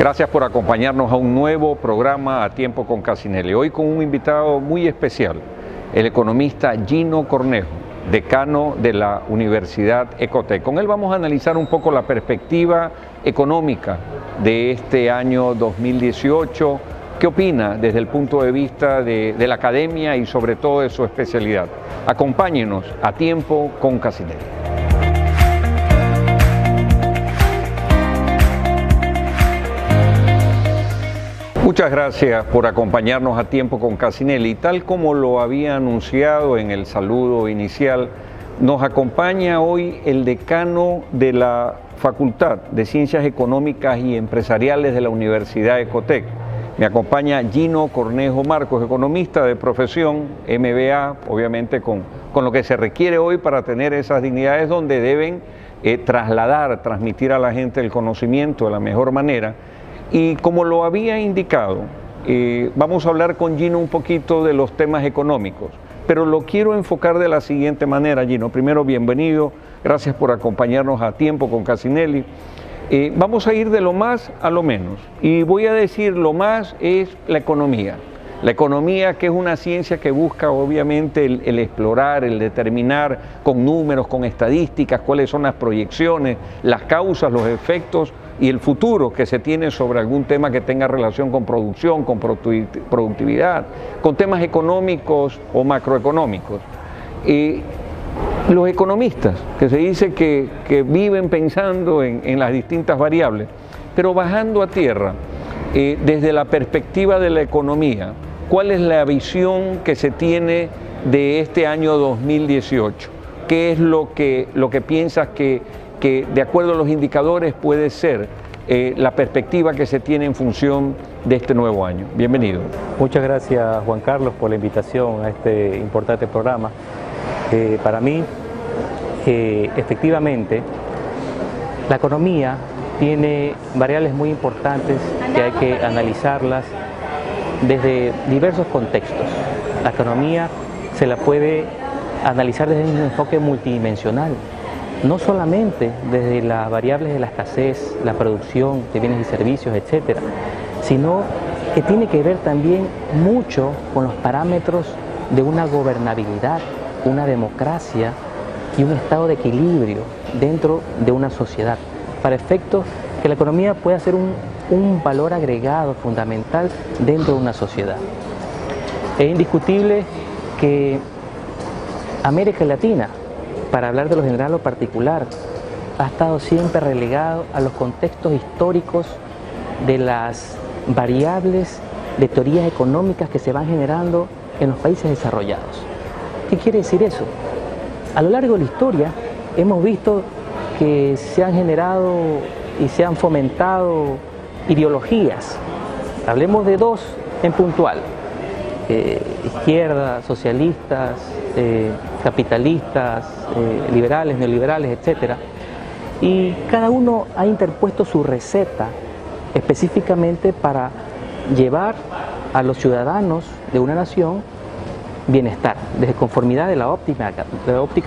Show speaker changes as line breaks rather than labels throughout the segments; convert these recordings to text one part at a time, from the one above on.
Gracias por acompañarnos a un nuevo programa A Tiempo con Casinelli. Hoy con un invitado muy especial, el economista Gino Cornejo, decano de la Universidad Ecotec. Con él vamos a analizar un poco la perspectiva económica de este año 2018. ¿Qué opina desde el punto de vista de la academia y sobre todo de su especialidad? Acompáñenos a Tiempo con Casinelli. Muchas gracias por acompañarnos a Tiempo con Casinelli. Tal como lo había anunciado en el saludo inicial, nos acompaña hoy el decano de la Facultad de Ciencias Económicas y Empresariales de la Universidad Ecotec. Me acompaña Gino Cornejo Marcos, economista de profesión, MBA, obviamente con lo que se requiere hoy para tener esas dignidades donde deben transmitir a la gente el conocimiento de la mejor manera. Y como lo había indicado, vamos a hablar con Gino un poquito de los temas económicos, pero lo quiero enfocar de la siguiente manera, Gino. Primero, bienvenido, gracias por acompañarnos a Tiempo con Casinelli. Vamos a ir de lo más a lo menos, y voy a decir lo más es la economía. La economía, que es una ciencia que busca obviamente el explorar, el determinar con números, con estadísticas, cuáles son las proyecciones, las causas, los efectos y el futuro que se tiene sobre algún tema que tenga relación con producción, con productividad, con temas económicos o macroeconómicos. Los economistas, que se dice que viven pensando en las distintas variables, pero bajando a tierra, desde la perspectiva de la economía, ¿cuál es la visión que se tiene de este año 2018? ¿Qué es lo que piensas que de acuerdo a los indicadores puede ser la perspectiva que se tiene en función de este nuevo año? Bienvenido.
Muchas gracias, Juan Carlos, por la invitación a este importante programa. Para mí, efectivamente, la economía tiene variables muy importantes que hay que analizarlas desde diversos contextos. La economía se la puede analizar desde un enfoque multidimensional, no solamente desde las variables de la escasez, la producción de bienes y servicios, etcétera, sino que tiene que ver también mucho con los parámetros de una gobernabilidad, una democracia y un estado de equilibrio dentro de una sociedad, para efectos que la economía pueda ser un valor agregado fundamental dentro de una sociedad. Es indiscutible que América Latina, para hablar de lo general o particular, ha estado siempre relegado a los contextos históricos de las variables de teorías económicas que se van generando en los países desarrollados. ¿Qué quiere decir eso? A lo largo de la historia hemos visto que se han generado y se han fomentado ideologías. Hablemos de dos en puntual: izquierda, socialistas, capitalistas, liberales, neoliberales, etcétera. Y cada uno ha interpuesto su receta específicamente para llevar a los ciudadanos de una nación bienestar, desde conformidad de la óptica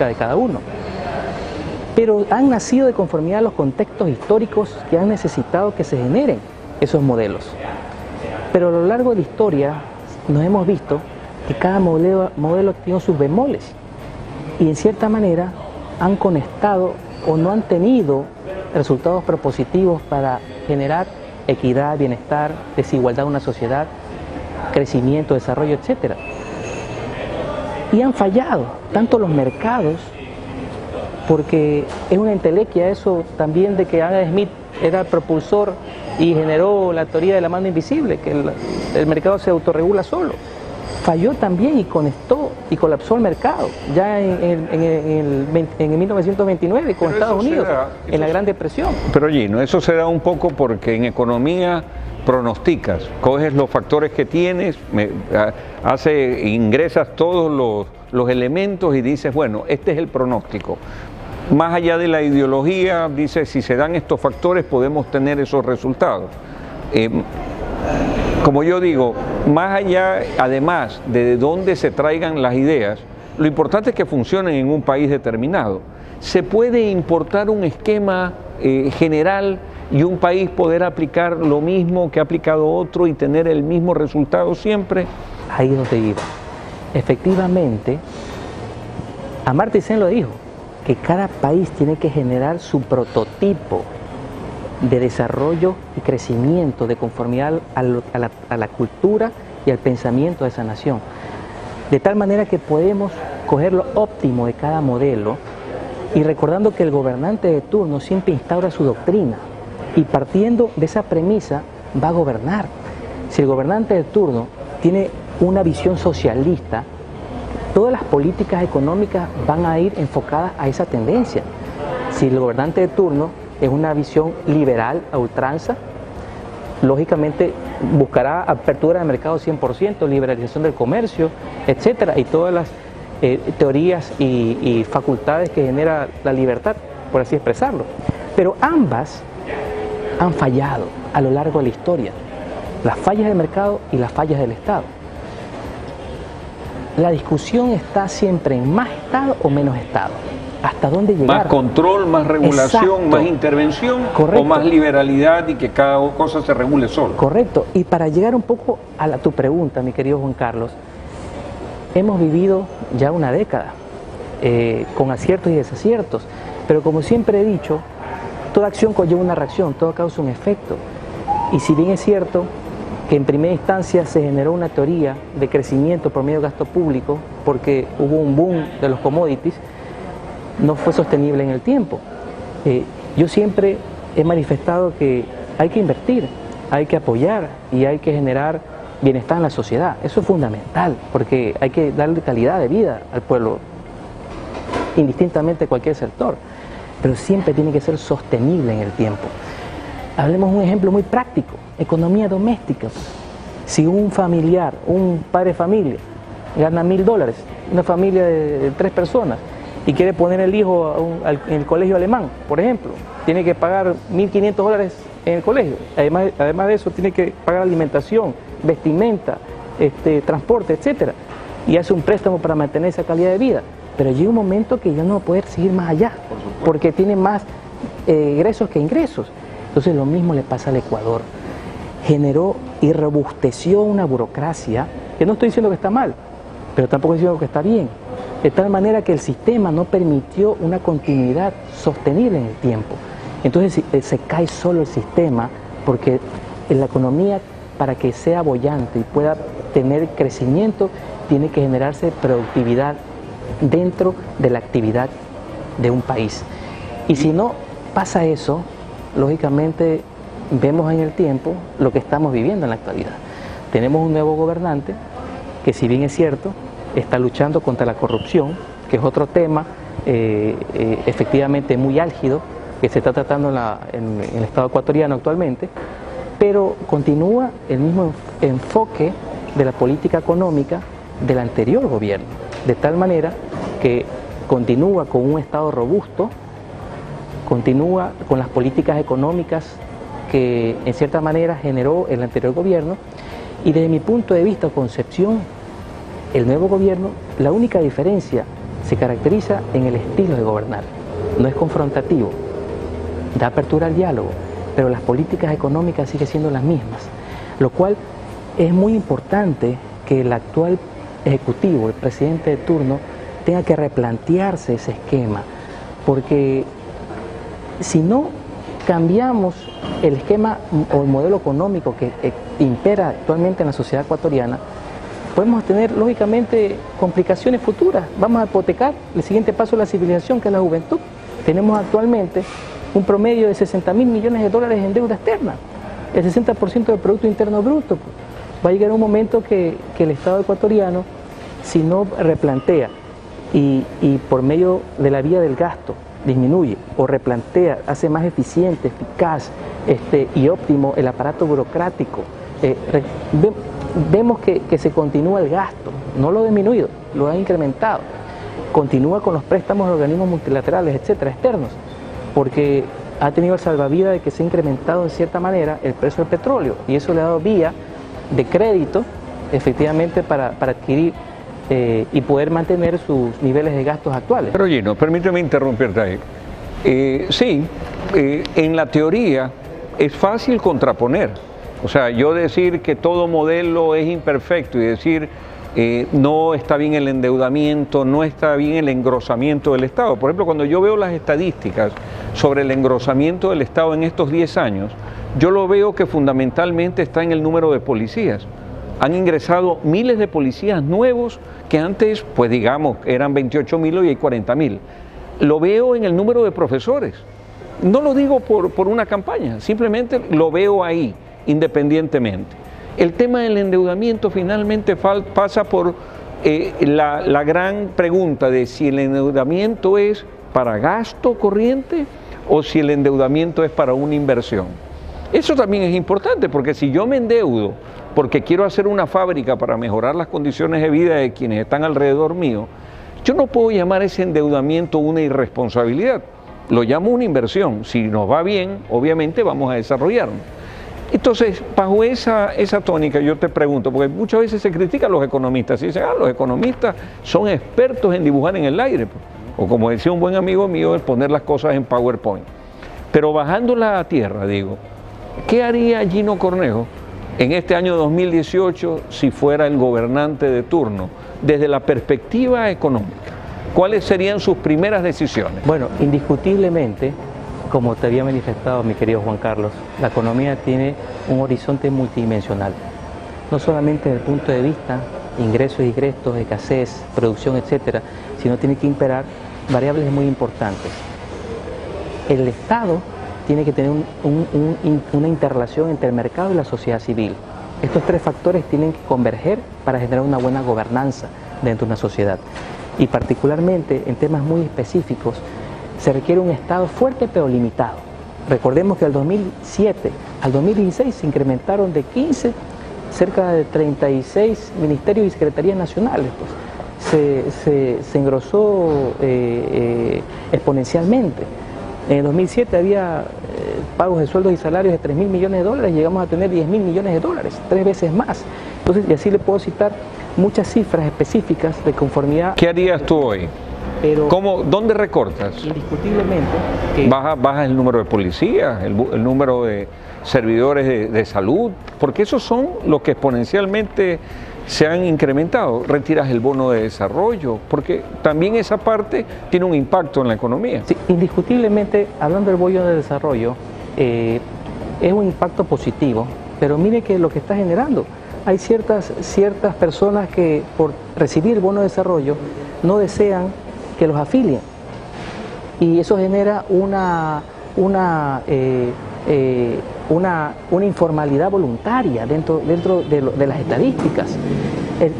de cada uno. Pero han nacido de conformidad a los contextos históricos que han necesitado que se generen esos modelos. Pero a lo largo de la historia nos hemos visto que cada modelo tiene sus bemoles y en cierta manera han conectado o no han tenido resultados propositivos para generar equidad, bienestar, desigualdad en una sociedad, crecimiento, desarrollo, etcétera. Y han fallado tanto los mercados, porque es una entelequia eso también de que Adam Smith era el propulsor y generó la teoría de la mano invisible, que el mercado se autorregula solo. Falló también y conectó y colapsó el mercado ya en 1929 con Estados Unidos, en la Gran Depresión.
Pero Gino, eso se da un poco porque en economía pronosticas, coges los factores que tienes, ingresas todos los elementos y dices, bueno, este es el pronóstico. Más allá de la ideología, dices, si se dan estos factores podemos tener esos resultados. Como yo digo, más allá, además de dónde se traigan las ideas, lo importante es que funcionen en un país determinado. Se puede importar un esquema general y un país poder aplicar lo mismo que ha aplicado otro y tener el mismo resultado siempre?
Ahí es donde iba. Efectivamente, Amartya Sen lo dijo, que cada país tiene que generar su prototipo de desarrollo y crecimiento de conformidad a la cultura y al pensamiento de esa nación. De tal manera que podemos coger lo óptimo de cada modelo y recordando que el gobernante de turno siempre instaura su doctrina y partiendo de esa premisa va a gobernar. Si el gobernante de turno tiene una visión socialista, todas las políticas económicas van a ir enfocadas a esa tendencia. Si el gobernante de turno es una visión liberal a ultranza, lógicamente buscará apertura de mercado 100%, liberalización del comercio, etcétera, y todas las teorías y facultades que genera la libertad, por así expresarlo. Pero ambas han fallado a lo largo de la historia, las fallas del mercado y las fallas del Estado. La discusión está siempre en más Estado o menos Estado. ¿Hasta dónde llegar?
¿Más control, más regulación,
Exacto.
Más intervención?
Correcto.
¿O más liberalidad y que cada cosa se regule solo?
Correcto. Y para llegar un poco a tu pregunta, mi querido Juan Carlos, hemos vivido ya una década con aciertos y desaciertos, pero como siempre he dicho, toda acción conlleva una reacción, todo causa un efecto. Y si bien es cierto que en primera instancia se generó una teoría de crecimiento por medio de gasto público, porque hubo un boom de los commodities, no fue sostenible en el tiempo. Yo siempre he manifestado que hay que invertir, hay que apoyar y hay que generar bienestar en la sociedad. Eso es fundamental, porque hay que darle calidad de vida al pueblo, indistintamente de cualquier sector, pero siempre tiene que ser sostenible en el tiempo. Hablemos de un ejemplo muy práctico, economía doméstica. Si un familiar, un padre de familia, gana $1000, una familia de 3 personas, y quiere poner el hijo en el colegio alemán, por ejemplo, tiene que pagar $1500 en el colegio. Además de eso, tiene que pagar alimentación, vestimenta, transporte, etcétera, y hace un préstamo para mantener esa calidad de vida. Pero llega un momento que ya no va a poder seguir más allá, porque tiene más egresos que ingresos. Entonces lo mismo le pasa al Ecuador. Generó y robusteció una burocracia, que no estoy diciendo que está mal, pero tampoco estoy diciendo que está bien, de tal manera que el sistema no permitió una continuidad sostenible en el tiempo. Entonces se cae solo el sistema, porque en la economía, para que sea boyante y pueda tener crecimiento, tiene que generarse productividad dentro de la actividad de un país. Y si no pasa eso, lógicamente vemos en el tiempo lo que estamos viviendo en la actualidad. Tenemos un nuevo gobernante que, si bien es cierto, está luchando contra la corrupción, que es otro tema efectivamente muy álgido que se está tratando en el Estado ecuatoriano actualmente, pero continúa el mismo enfoque de la política económica del anterior gobierno, de tal manera que continúa con un Estado robusto, continúa con las políticas económicas que en cierta manera generó el anterior gobierno, y desde mi punto de vista o concepción, el nuevo gobierno, la única diferencia se caracteriza en el estilo de gobernar. No es confrontativo, da apertura al diálogo, pero las políticas económicas siguen siendo las mismas, lo cual es muy importante que el actual ejecutivo, el presidente de turno, tenga que replantearse ese esquema, porque si no cambiamos el esquema o el modelo económico que impera actualmente en la sociedad ecuatoriana, podemos tener lógicamente complicaciones futuras. Vamos a hipotecar el siguiente paso de la civilización, que es la juventud. Tenemos actualmente un promedio de 60.000 millones de dólares en deuda externa, el 60% del Producto Interno Bruto. Va a llegar un momento que el Estado ecuatoriano, si no replantea y por medio de la vía del gasto disminuye o replantea, hace más eficiente, eficaz y óptimo el aparato burocrático, vemos que se continúa el gasto, no lo ha disminuido, lo ha incrementado, continúa con los préstamos de organismos multilaterales, etcétera, externos, porque ha tenido el salvavidas de que se ha incrementado en cierta manera el precio del petróleo, y eso le ha dado vía de crédito efectivamente para adquirir y poder mantener sus niveles de gastos actuales.
Pero Gino, permíteme interrumpirte ahí. Sí, en la teoría es fácil contraponer. O sea, yo decir que todo modelo es imperfecto y decir no está bien el endeudamiento, no está bien el engrosamiento del Estado. Por ejemplo, cuando yo veo las estadísticas sobre el engrosamiento del Estado en estos 10 años, yo lo veo que fundamentalmente está en el número de policías. Han ingresado miles de policías nuevos que antes, pues digamos, eran 28.000 y hoy hay 40.000. Lo veo en el número de profesores. No lo digo por una campaña, simplemente lo veo ahí, independientemente. El tema del endeudamiento finalmente pasa por la gran pregunta de si el endeudamiento es para gasto corriente o si el endeudamiento es para una inversión. Eso también es importante, porque si yo me endeudo porque quiero hacer una fábrica para mejorar las condiciones de vida de quienes están alrededor mío, yo no puedo llamar ese endeudamiento una irresponsabilidad, lo llamo una inversión. Si nos va bien, obviamente vamos a desarrollarnos. Entonces, bajo esa tónica yo te pregunto, porque muchas veces se critican a los economistas, y dicen, los economistas son expertos en dibujar en el aire, o como decía un buen amigo mío, en poner las cosas en PowerPoint. Pero bajándola a tierra, digo, ¿qué haría Gino Cornejo en este año 2018 si fuera el gobernante de turno, desde la perspectiva económica? ¿Cuáles serían sus primeras decisiones?
Bueno, indiscutiblemente, como te había manifestado mi querido Juan Carlos, la economía tiene un horizonte multidimensional, no solamente desde el punto de vista ingresos y egresos, escasez, producción, etcétera, sino tiene que imperar variables muy importantes. El Estado tiene que tener una interrelación entre el mercado y la sociedad civil. Estos tres factores tienen que converger para generar una buena gobernanza dentro de una sociedad. Y particularmente en temas muy específicos, se requiere un Estado fuerte pero limitado. Recordemos que del 2007 al 2016 se incrementaron de 15, cerca de 36 ministerios y secretarías nacionales. Pues. Se engrosó exponencialmente. En el 2007 había pagos de sueldos y salarios de 3.000 millones de dólares, llegamos a tener 10.000 millones de dólares, 3 veces más. Entonces, y así le puedo citar muchas cifras específicas de conformidad.
¿Qué harías tú hoy? Pero ¿dónde recortas?
Indiscutiblemente que
bajas el número de policías, el número de servidores de salud, porque esos son los que exponencialmente se han incrementado. Retiras el bono de desarrollo, porque también esa parte tiene un impacto en la economía.
Sí, indiscutiblemente, hablando del bono de desarrollo, es un impacto positivo, pero mire que lo que está generando, hay ciertas personas que por recibir el bono de desarrollo no desean que los afilien, y eso genera una informalidad voluntaria dentro de las estadísticas,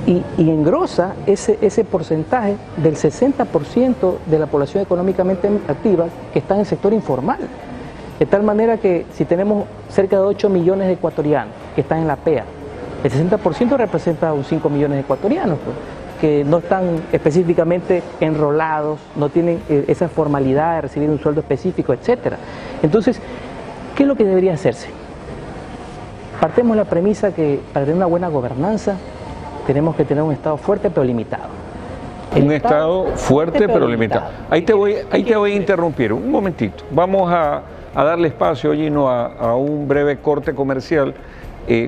y engrosa ese porcentaje del 60% de la población económicamente activa que está en el sector informal, de tal manera que si tenemos cerca de 8 millones de ecuatorianos que están en la PEA, el 60% representa unos 5 millones de ecuatorianos, pues, que no están específicamente enrolados, no tienen esa formalidad de recibir un sueldo específico, etc. Entonces, ¿qué es lo que debería hacerse? Partemos de la premisa que para tener una buena gobernanza tenemos que tener un Estado fuerte pero limitado.
Un Estado fuerte pero limitado. Ahí te voy a interrumpir un momentito. Vamos a darle espacio, Gino, a un breve corte comercial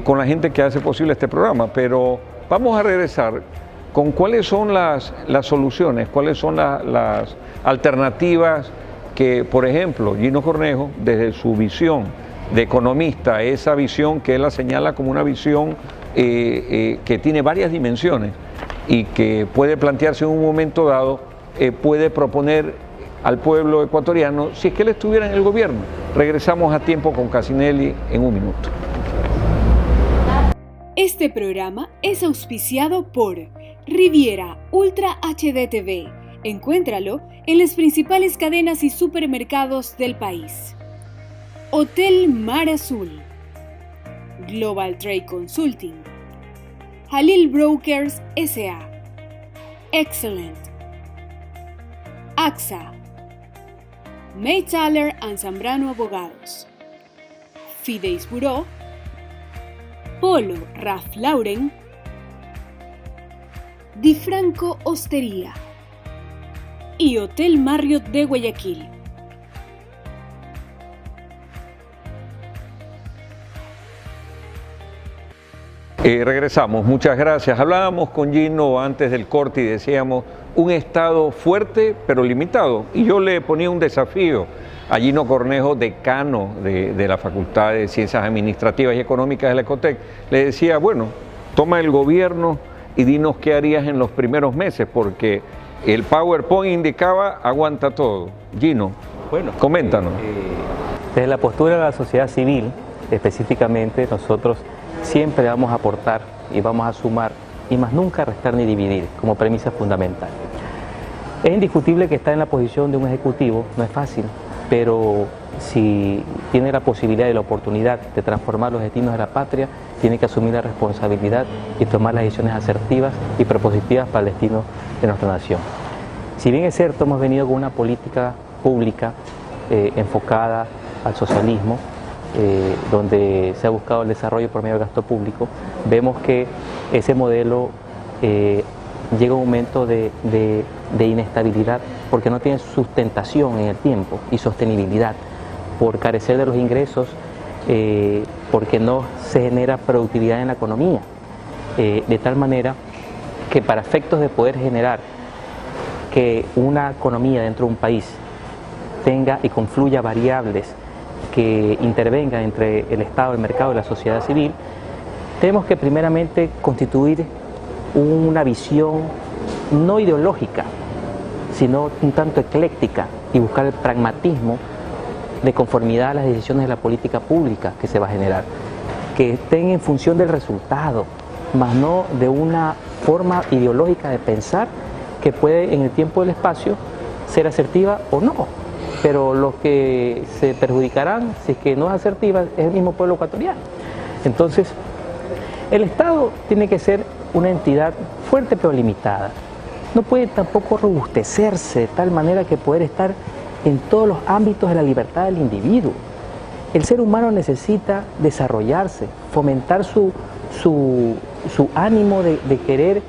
con la gente que hace posible este programa, pero vamos a regresar con cuáles son las soluciones, cuáles son las alternativas que, por ejemplo, Gino Cornejo, desde su visión de economista, esa visión que él la señala como una visión que tiene varias dimensiones y que puede plantearse en un momento dado, puede proponer al pueblo ecuatoriano si es que él estuviera en el gobierno. Regresamos a Tiempo con Cassinelli en un minuto.
Este programa es auspiciado por Riviera Ultra HD TV. Encuéntralo en las principales cadenas y supermercados del país. Hotel Mar Azul, Global Trade Consulting, Halil Brokers S.A., Excellent, AXA, Maytaler & Zambrano Abogados, Fideis Buró, Polo Ralph Lauren, Di Franco Hostería y Hotel Marriott de Guayaquil.
Regresamos, muchas gracias. Hablábamos con Gino antes del corte y decíamos un Estado fuerte pero limitado. Y yo le ponía un desafío a Gino Cornejo, decano de la Facultad de Ciencias Administrativas y Económicas de la Ecotec. Le decía, bueno, toma el gobierno y dinos qué harías en los primeros meses, porque el PowerPoint indicaba aguanta todo. Gino, bueno, coméntanos.
Desde la postura de la sociedad civil, específicamente, nosotros siempre vamos a aportar y vamos a sumar y más nunca restar ni dividir como premisa fundamental. Es indiscutible que estar en la posición de un ejecutivo no es fácil, pero si tiene la posibilidad y la oportunidad de transformar los destinos de la patria, tiene que asumir la responsabilidad y tomar las decisiones asertivas y propositivas para el destino de nuestra nación. Si bien es cierto, hemos venido con una política pública enfocada al socialismo, donde se ha buscado el desarrollo por medio del gasto público, vemos que ese modelo llega a un momento de inestabilidad porque no tiene sustentación en el tiempo y sostenibilidad, por carecer de los ingresos, porque no se genera productividad en la economía, de tal manera que para efectos de poder generar que una economía dentro de un país tenga y confluya variables que intervengan entre el Estado, el mercado y la sociedad civil, tenemos que primeramente constituir una visión no ideológica, sino un tanto ecléctica y buscar el pragmatismo de conformidad a las decisiones de la política pública que se va a generar, que estén en función del resultado, más no de una forma ideológica de pensar que puede en el tiempo y el espacio ser asertiva o no. Pero los que se perjudicarán, si es que no es asertiva, es el mismo pueblo ecuatoriano. Entonces, el Estado tiene que ser una entidad fuerte pero limitada. No puede tampoco robustecerse de tal manera que poder estar en todos los ámbitos de la libertad del individuo. El ser humano necesita desarrollarse, fomentar su ánimo de querer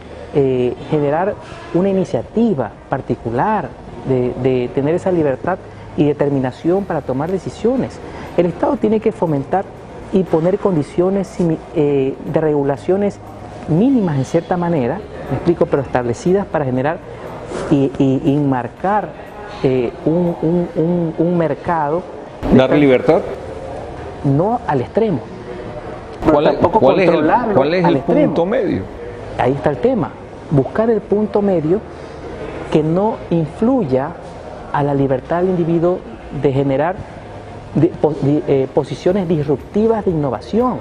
generar una iniciativa particular, de tener esa libertad y determinación para tomar decisiones. El Estado tiene que fomentar y poner condiciones de regulaciones mínimas en cierta manera, me explico, pero establecidas para generar y enmarcar un mercado.
¿Dar libertad?
No al extremo.
¿Cuál es el punto medio?
Ahí está el tema. Buscar el punto medio que no influya a la libertad del individuo de generar posiciones disruptivas de innovación,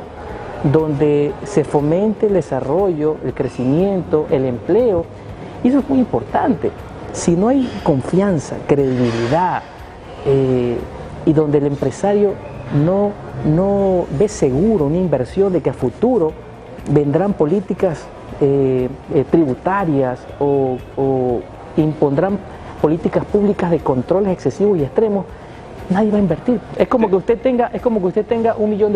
donde se fomente el desarrollo, el crecimiento, el empleo. Y eso es muy importante. Si no hay confianza, credibilidad, y donde el empresario no ve seguro una inversión de que a futuro vendrán políticas tributarias o impondrán políticas públicas de controles excesivos y extremos, nadie va a invertir. Es como que usted tenga $1 millón,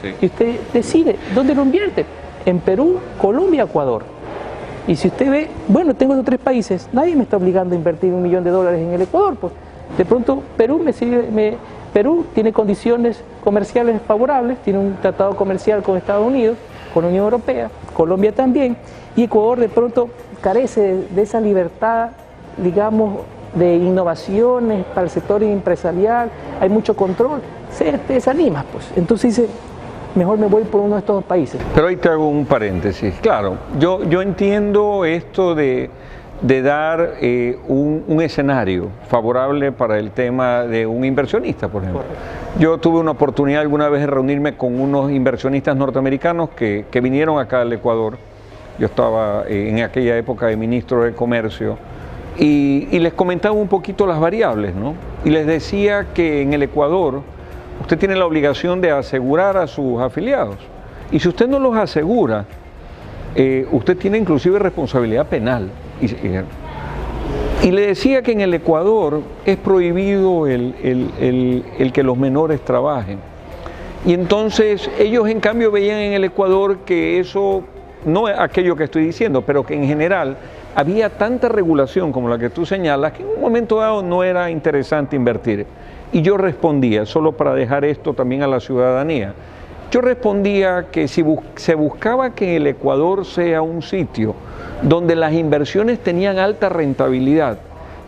sí, y usted decide dónde lo invierte, en Perú, Colombia, Ecuador. Y si usted ve, bueno, tengo estos 3 países, nadie me está obligando a invertir $1 millón en el Ecuador, pues de pronto Perú tiene condiciones comerciales favorables, tiene un tratado comercial con Estados Unidos, con la Unión Europea, Colombia también, y Ecuador de pronto carece de esa libertad, digamos, de innovaciones para el sector empresarial, hay mucho control, se desanima, pues. Entonces dice, mejor me voy por uno de estos 2 países.
Pero ahí te hago un paréntesis. Claro, yo entiendo esto de dar un escenario favorable para el tema de un inversionista, por ejemplo. Correcto. Yo tuve una oportunidad alguna vez de reunirme con unos inversionistas norteamericanos que vinieron acá al Ecuador. Yo estaba en aquella época de ministro de Comercio y les comentaba un poquito las variables, ¿no? Y les decía que en el Ecuador usted tiene la obligación de asegurar a sus afiliados. Y si usted no los asegura, usted tiene inclusive responsabilidad penal. Y le decía que en el Ecuador es prohibido el que los menores trabajen. Y entonces ellos en cambio veían en el Ecuador que eso, no es aquello que estoy diciendo, pero que en general había tanta regulación como la que tú señalas que en un momento dado no era interesante invertir. Y yo respondía, solo para dejar esto también a la ciudadanía, Yo respondía que si se buscaba que el Ecuador sea un sitio donde las inversiones tenían alta rentabilidad,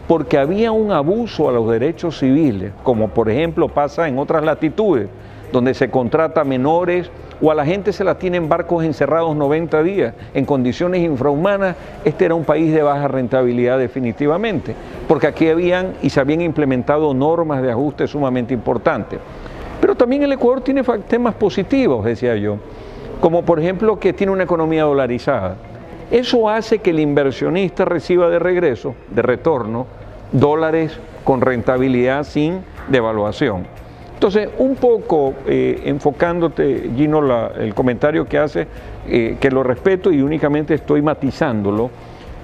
porque había un abuso a los derechos civiles, como por ejemplo pasa en otras latitudes, donde se contrata a menores o a la gente se la tiene en barcos encerrados 90 días en condiciones infrahumanas. Este era un país de baja rentabilidad definitivamente, porque aquí habían y se habían implementado normas de ajuste sumamente importantes. Pero también el Ecuador tiene temas positivos, decía yo, como por ejemplo que tiene una economía dolarizada. Eso hace que el inversionista reciba de regreso, de retorno, dólares con rentabilidad sin devaluación. Entonces, un poco enfocándote, Gino, el comentario que hace, que lo respeto y únicamente estoy matizándolo.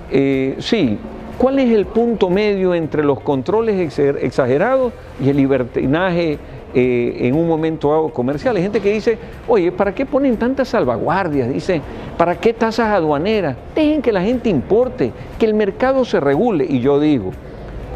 Sí, ¿cuál es el punto medio entre los controles exagerados y el libertinaje en un momento dado comercial? Hay gente que dice, oye, ¿para qué ponen tantas salvaguardias? Dicen, ¿para qué tasas aduaneras? Dejen que la gente importe, que el mercado se regule. Y yo digo,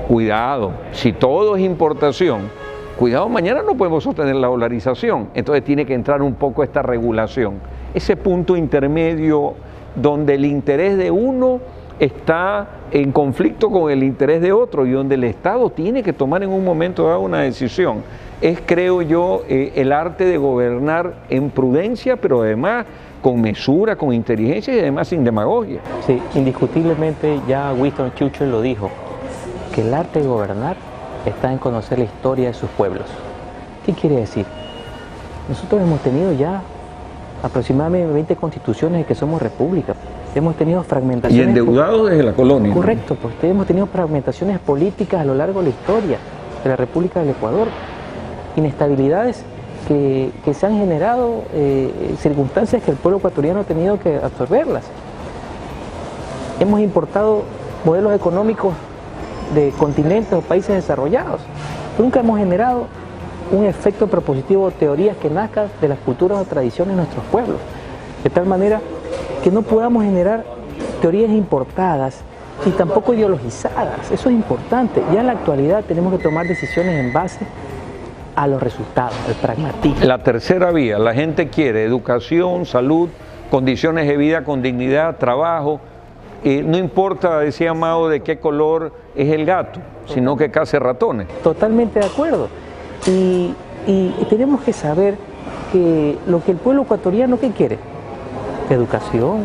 cuidado, si todo es importación, cuidado, mañana no podemos sostener la dolarización, entonces tiene que entrar un poco esta regulación. Ese punto intermedio donde el interés de uno está en conflicto con el interés de otro y donde el Estado tiene que tomar en un momento dado una decisión, es, creo yo, el arte de gobernar en prudencia, pero además con mesura, con inteligencia y además sin demagogia.
Sí, indiscutiblemente ya Winston Churchill lo dijo, que el arte de gobernar está en conocer la historia de sus pueblos. ¿Qué quiere decir? Nosotros hemos tenido ya aproximadamente 20 constituciones de que somos república. Hemos tenido fragmentaciones...
Y endeudados desde la colonia.
Correcto, pues hemos tenido fragmentaciones políticas a lo largo de la historia de la República del Ecuador. Inestabilidades que se han generado, circunstancias que el pueblo ecuatoriano ha tenido que absorberlas. Hemos importado modelos económicos de continentes o países desarrollados. Nunca hemos generado un efecto propositivo o teorías que nazcan de las culturas o tradiciones de nuestros pueblos, de tal manera que no podamos generar teorías importadas y tampoco ideologizadas. Eso es importante. Ya en la actualidad tenemos que tomar decisiones en base a los resultados, al pragmatismo.
La tercera vía, la gente quiere educación, salud, condiciones de vida con dignidad, trabajo. No importa, decía Amado, de qué color es el gato, sino que case ratones.
Totalmente de acuerdo. Y tenemos que saber que lo que el pueblo ecuatoriano, ¿qué quiere? Educación,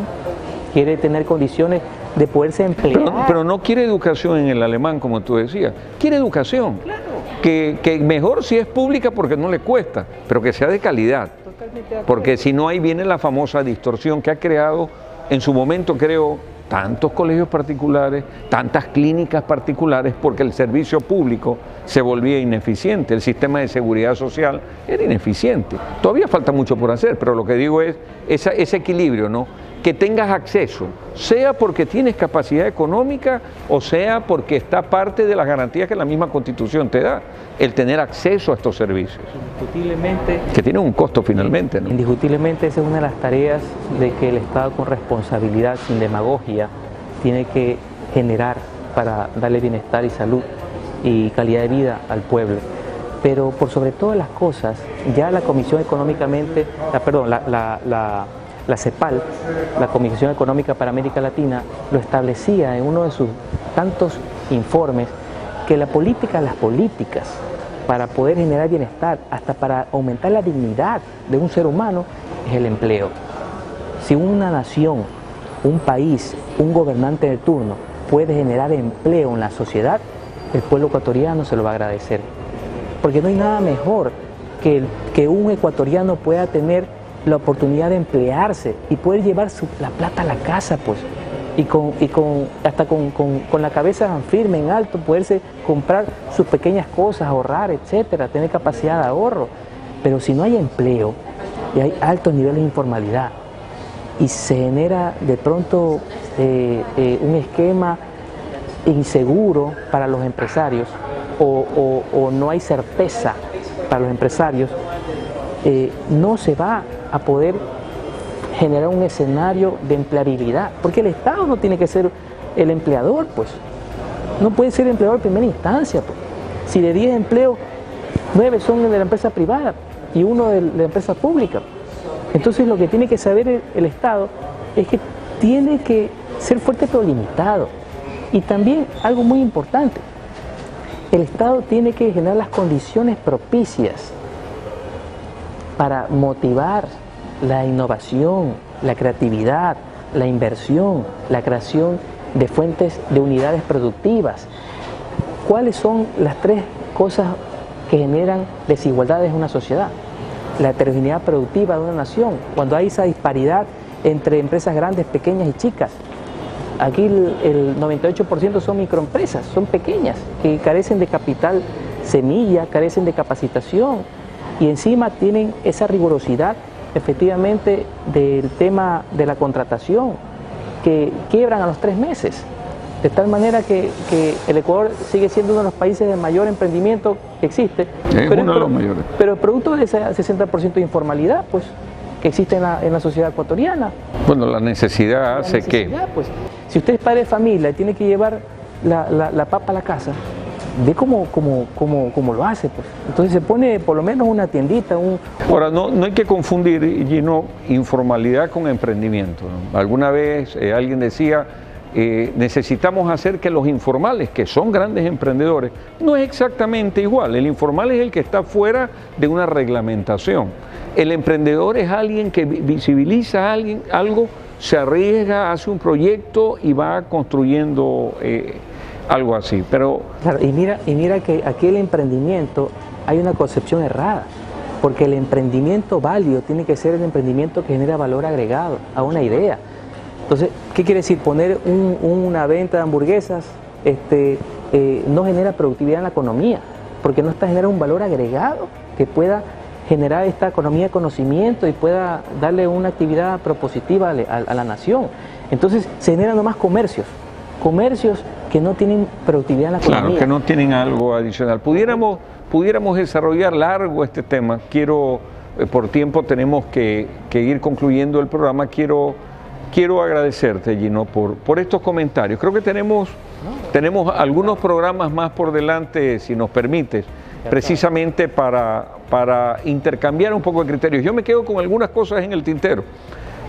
quiere tener condiciones de poderse emplear.
Pero no quiere educación en el alemán, como tú decías, quiere educación. Claro. Que mejor si es pública porque no le cuesta, pero que sea de calidad. Totalmente de acuerdo. Porque si no, ahí viene la famosa distorsión que ha creado en su momento, creo, tantos colegios particulares, tantas clínicas particulares, porque el servicio público se volvía ineficiente, el sistema de seguridad social era ineficiente. Todavía falta mucho por hacer, pero lo que digo es ese equilibrio, ¿no? Que tengas acceso, sea porque tienes capacidad económica o sea porque está parte de las garantías que la misma Constitución te da, el tener acceso a estos servicios.
Indiscutiblemente.
Que tienen un costo finalmente, ¿no?
Indiscutiblemente esa es una de las tareas de que el Estado con responsabilidad, sin demagogia, tiene que generar para darle bienestar y salud y calidad de vida al pueblo. Pero por sobre todas las cosas, ya la Comisión Económicamente, la CEPAL, la Comisión Económica para América Latina, lo establecía en uno de sus tantos informes, que las políticas para poder generar bienestar, hasta para aumentar la dignidad de un ser humano, es el empleo. Si una nación, un país, un gobernante de turno puede generar empleo en la sociedad, el pueblo ecuatoriano se lo va a agradecer. Porque no hay nada mejor que un ecuatoriano pueda tener la oportunidad de emplearse y poder llevar la plata a la casa, pues, hasta con la cabeza firme, en alto, poderse comprar sus pequeñas cosas, ahorrar, etcétera, tener capacidad de ahorro. Pero si no hay empleo y hay altos niveles de informalidad y se genera de pronto un esquema inseguro para los empresarios o no hay certeza para los empresarios, no se va a poder generar un escenario de empleabilidad, porque el Estado no tiene que ser el empleador, pues. No puede ser empleador en primera instancia, pues. Si de 10 empleos, 9 son de la empresa privada y 1 de la empresa pública. Entonces lo que tiene que saber el Estado es que tiene que ser fuerte pero limitado. Y también algo muy importante, el Estado tiene que generar las condiciones propicias para motivar la innovación, la creatividad, la inversión, la creación de fuentes de unidades productivas. ¿Cuáles son las tres cosas que generan desigualdades en una sociedad? La heterogeneidad productiva de una nación, cuando hay esa disparidad entre empresas grandes, pequeñas y chicas. Aquí el 98% son microempresas, son pequeñas, que carecen de capital semilla, carecen de capacitación y encima tienen esa rigurosidad efectivamente del tema de la contratación, que quiebran a los 3 meses. De tal manera que el Ecuador sigue siendo uno de los países de mayor emprendimiento que existe, pero producto de ese 60% de informalidad pues, que existe en la sociedad ecuatoriana.
Bueno, la necesidad hace que...
Pues, si usted es padre de familia y tiene que llevar la papa a la casa, ve cómo lo hace. Pues. Entonces se pone por lo menos una tiendita.
Ahora, no hay que confundir, Gino, informalidad con emprendimiento, ¿no? Alguna vez alguien decía... necesitamos hacer que los informales, que son grandes emprendedores, no es exactamente igual. El informal es el que está fuera de una reglamentación. El emprendedor es alguien que visibiliza algo, se arriesga, hace un proyecto y va construyendo algo así. Pero
claro, y mira que aquí el emprendimiento hay una concepción errada, porque el emprendimiento válido tiene que ser el emprendimiento que genera valor agregado a una idea. Entonces, ¿qué quiere decir? Poner una venta de hamburguesas no genera productividad en la economía, porque no está generando un valor agregado que pueda generar esta economía de conocimiento y pueda darle una actividad propositiva a la nación. Entonces, se generan nomás comercios que no tienen productividad en la economía.
Claro, que no tienen algo adicional. Pudiéramos desarrollar largo este tema. Por tiempo tenemos que ir concluyendo el programa. Quiero agradecerte, Gino, por estos comentarios. Creo que tenemos algunos programas más por delante, si nos permites, precisamente para intercambiar un poco de criterios. Yo me quedo con algunas cosas en el tintero,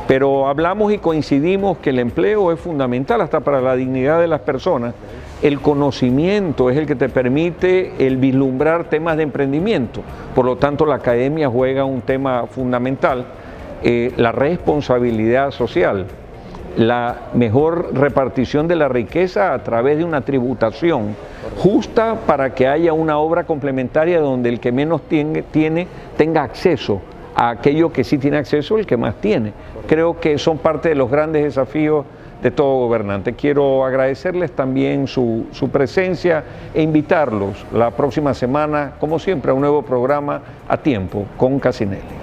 pero hablamos y coincidimos que el empleo es fundamental hasta para la dignidad de las personas. El conocimiento es el que te permite el vislumbrar temas de emprendimiento. Por lo tanto, la academia juega un tema fundamental. La responsabilidad social, la mejor repartición de la riqueza a través de una tributación justa para que haya una obra complementaria donde el que menos tiene tenga acceso a aquello que sí tiene acceso, el que más tiene. Creo que son parte de los grandes desafíos de todo gobernante. Quiero agradecerles también su presencia e invitarlos la próxima semana, como siempre, a un nuevo programa A Tiempo con Casinelli.